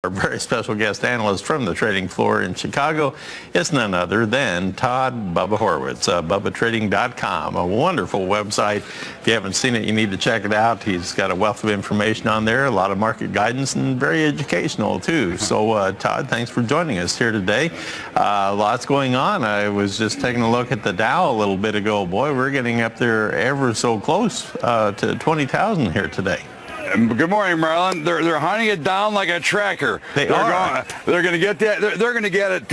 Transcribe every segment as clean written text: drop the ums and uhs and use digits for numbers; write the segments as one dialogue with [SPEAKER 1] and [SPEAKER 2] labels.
[SPEAKER 1] Our very special guest analyst from the trading floor in Chicago is none other than Todd Bubba Horwitz, BubbaTrading.com, a wonderful website. If you haven't seen it, you need to check it out. He's got a wealth of information on there, a lot of market guidance, and very educational too. So Todd, thanks for joining us here today. Lots going on. I was just taking a look at the Dow a little bit ago. Boy, we're getting up there ever so close to 20,000 here today.
[SPEAKER 2] Good morning, Marlon. They're hunting it down like a tracker.
[SPEAKER 1] They're
[SPEAKER 2] going to get that. They're going to get it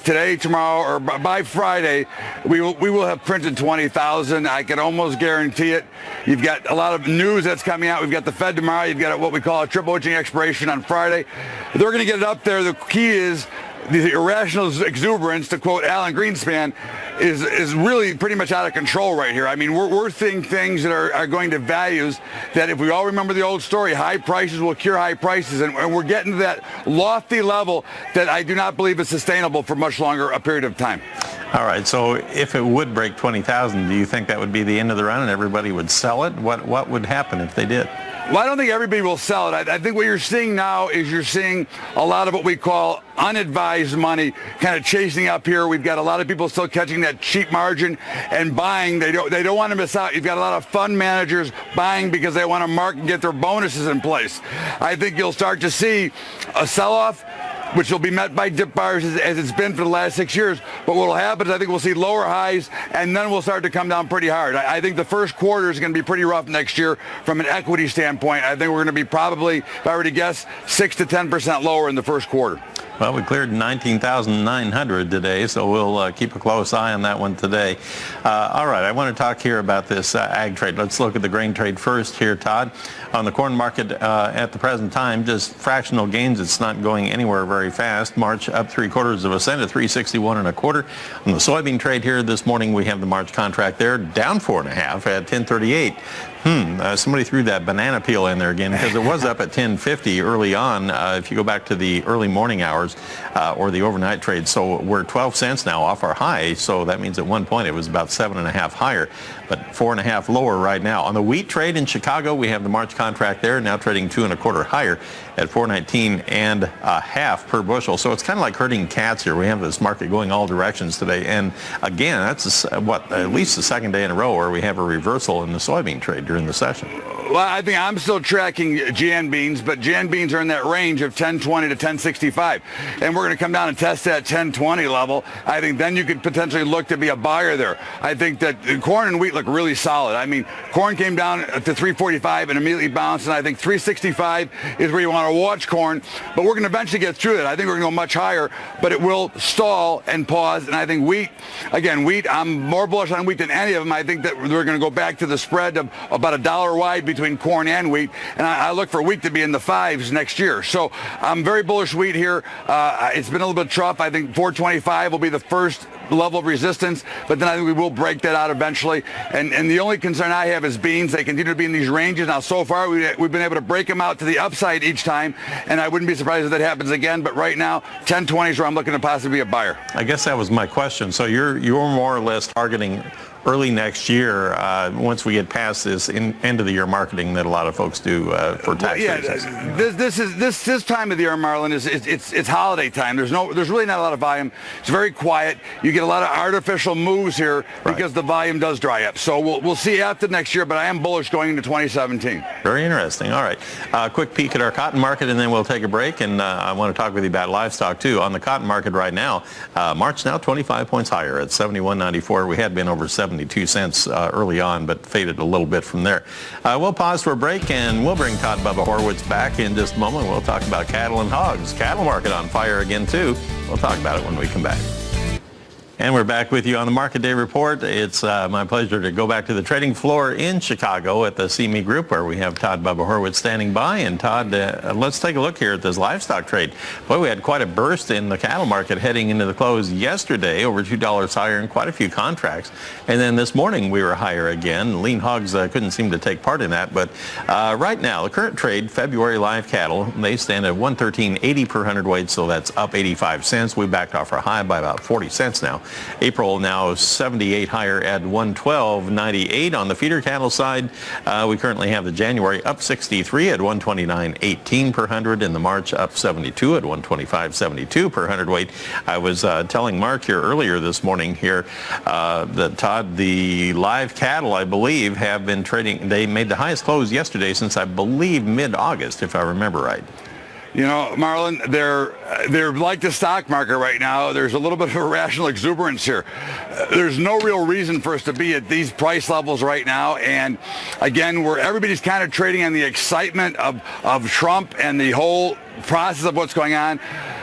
[SPEAKER 2] today, tomorrow, or by Friday. We will have printed 20,000. I can almost guarantee it. You've got a lot of news that's coming out. We've got the Fed tomorrow. You've got what we call a triple witching expiration on Friday. They're going to get it up there. The key is the irrational exuberance, to quote Alan Greenspan, is really pretty much out of control right here. I mean, we're seeing things that are going to values that, if we all remember the old story, high prices will cure high prices, and we're getting to that lofty level that I do not believe is sustainable for much longer a period of time.
[SPEAKER 1] All right, so if it would break 20,000, do you think that would be the end of the run and everybody would sell it? What would happen if they did?
[SPEAKER 2] Well, I don't think everybody will sell it. I think what you're seeing now is you're seeing a lot of what we call unadvised money kind of chasing up here. We've got a lot of people still catching that cheap margin and buying. They don't want to miss out. You've got a lot of fund managers buying because they want to mark and get their bonuses in place. I think you'll start to see a sell-off, which will be met by dip buyers as it's been for the last 6 years. But what will happen is I think we'll see lower highs, and then we'll start to come down pretty hard. I think the first quarter is going to be pretty rough next year from an equity standpoint. I think we're going to be probably, if I were to guess, 6 to 10% lower in the first quarter.
[SPEAKER 1] Well, we cleared 19,900 today, so we'll keep a close eye on that one today. All right, I want to talk here about this ag trade. Let's look at the grain trade first here, Todd. On the corn market at the present time, just fractional gains. It's not going anywhere very fast. March up 0.75% at 361 1/4. On the soybean trade here this morning, we have the March contract there down 4.5 at 1038. Somebody threw that banana peel in there again, because it was up at 1050 early on. If you go back to the early morning hours or the overnight trade, so we're 12 cents now off our high. So that means at one point it was about 7.5 higher, but 4.5 lower right now. On the wheat trade in Chicago, we have the March contract there now trading 2 1/4 higher at 419.5 per bushel. So it's kind of like herding cats here. We have this market going all directions today, and again, that's at least the second day in a row where we have a reversal in the soybean trade during the session.
[SPEAKER 2] Well, I think I'm still tracking Jan beans, but Jan beans are in that range of 1020 to 1065, and we're going to come down and test that 1020 level. I think then you could potentially look to be a buyer there. I think that corn and wheat look really solid. I mean, corn came down to 345 and immediately bounced, and I think 365 is where you want to watch corn, but we're going to eventually get through that. I think we're going to go much higher, but it will stall and pause, and I think wheat, I'm more bullish on wheat than any of them. I think that we're going to go back to the spread of about $1 wide between corn and wheat, and I look for wheat to be in the 5s next year. So I'm very bullish wheat here. It's been a little bit tough. I think 425 will be the first level of resistance, but then I think we will break that out eventually. And the only concern I have is beans. They continue to be in these ranges. Now, so far, we've been able to break them out to the upside each time, and I wouldn't be surprised if that happens again. But right now, 1020 is where I'm looking to possibly be a buyer.
[SPEAKER 1] I guess that was my question. So you're more or less targeting early next year, once we get past this end of the year marketing that a lot of folks do for tax reasons.
[SPEAKER 2] This time of the year, Marlon, it's holiday time. There's really not a lot of volume. It's very quiet. You get a lot of artificial moves here because the volume does dry up. So we'll see after next year, but I am bullish going into 2017.
[SPEAKER 1] Very interesting. All right, quick peek at our cotton market, and then we'll take a break. And I want to talk with you about livestock too. On the cotton market right now, March now 25 points higher at 71.94. We had been over 72 cents early on, but faded a little bit from there. We'll pause for a break, and we'll bring Todd Bubba Horwitz back in just a moment. We'll talk about cattle and hogs. Cattle market on fire again too. We'll talk about it when we come back. And we're back with you on the Market Day Report. It's my pleasure to go back to the trading floor in Chicago at the CME Group, where we have Todd Bubba Horwitz standing by. And Todd, let's take a look here at this livestock trade. Boy, we had quite a burst in the cattle market heading into the close yesterday, over $2 higher in quite a few contracts. And then this morning we were higher again. Lean hogs couldn't seem to take part in that. But right now, the current trade, February live cattle, they stand at $113.80 per hundredweight, so that's up 85 cents. We backed off our high by about 40 cents now. April now 78 higher at 112.98. On the feeder cattle side, we currently have the January up 63 at 129.18 per hundred, and the March up 72 at 125.72 per hundredweight. I was telling Mark here earlier this morning here that, Todd, the live cattle, I believe, have been trading. They made the highest close yesterday since, I believe, mid-August, if I remember right.
[SPEAKER 2] You know, Marlon, they're like the stock market right now. There's a little bit of irrational exuberance here. There's no real reason for us to be at these price levels right now. And again, everybody's kind of trading on the excitement of Trump and the whole process of what's going on.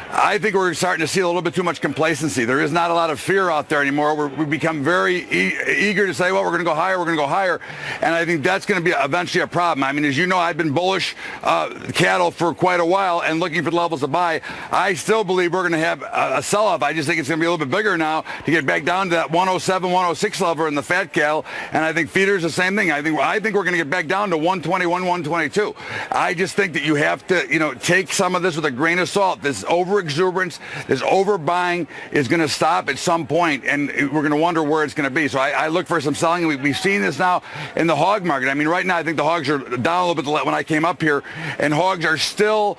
[SPEAKER 2] I think we're starting to see a little bit too much complacency. There is not a lot of fear out there anymore. We become very eager to say, well, we're going to go higher, we're going to go higher. And I think that's going to be eventually a problem. I mean, as you know, I've been bullish cattle for quite a while and looking for the levels to buy. I still believe we're going to have a sell-off. I just think it's going to be a little bit bigger now to get back down to that 107, 106 level in the fat cattle. And I think feeders the same thing. I think we're going to get back down to 121, 122. I just think that you have to, take some of this with a grain of salt. This over-exuberance, this overbuying is going to stop at some point, and we're going to wonder where it's going to be. So I look for some selling. We've seen this now in the hog market. I mean, right now I think the hogs are down a little bit when I came up here, and hogs are still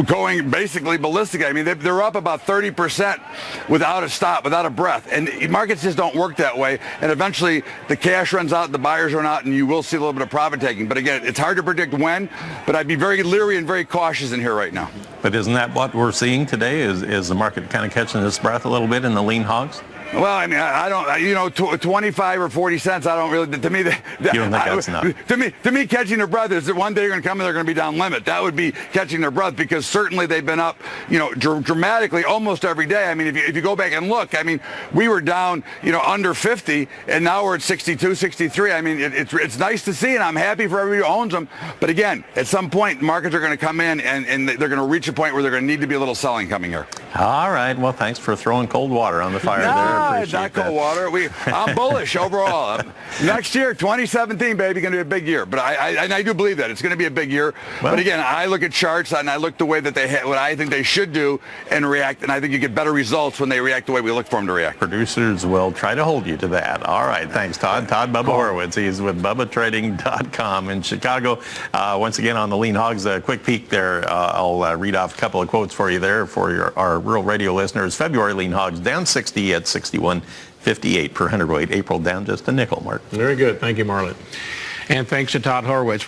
[SPEAKER 2] going basically ballistic. I mean, they're up about 30% without a stop, without a breath. And markets just don't work that way. And eventually the cash runs out, the buyers run out, and you will see a little bit of profit taking. But again, it's hard to predict when, but I'd be very leery and very cautious in here right now.
[SPEAKER 1] But isn't that what we're seeing today? Is the market kind of catching its breath a little bit in the lean hogs?
[SPEAKER 2] Well, I mean, I don't, 25 or 40 cents, I don't really, to me,
[SPEAKER 1] you don't think that's enough?
[SPEAKER 2] To me, catching their breath is that one day they're going to come and they're going to be down limit. That would be catching their breath, because certainly they've been up, dramatically almost every day. I mean, if you go back and look, I mean, we were down, under 50, and now we're at 62, 63. I mean, it's nice to see, and I'm happy for everybody who owns them. But again, at some point, markets are going to come in, and they're going to reach a point where they're going to need to be a little selling coming here.
[SPEAKER 1] All right. Well, thanks for throwing cold water on the fire there.
[SPEAKER 2] It's not cold water. I'm bullish overall. Next year, 2017, baby, going to be a big year. But I do believe that it's going to be a big year. Well, but again, I look at charts and I look the way that what I think they should do and react. And I think you get better results when they react the way we look for them to react.
[SPEAKER 1] Producers will try to hold you to that. All right. Thanks, Todd. Todd Bubba Horwitz. He's with BubbaTrading.com in Chicago. Once again, on the lean hogs, a quick peek there. I'll read off a couple of quotes for you there for our rural radio listeners. February lean hogs down 60 at 61.58 per hundredweight. April down just a nickel, Mark.
[SPEAKER 3] Very good. Thank you, Marlon. And thanks to Todd Horwitz.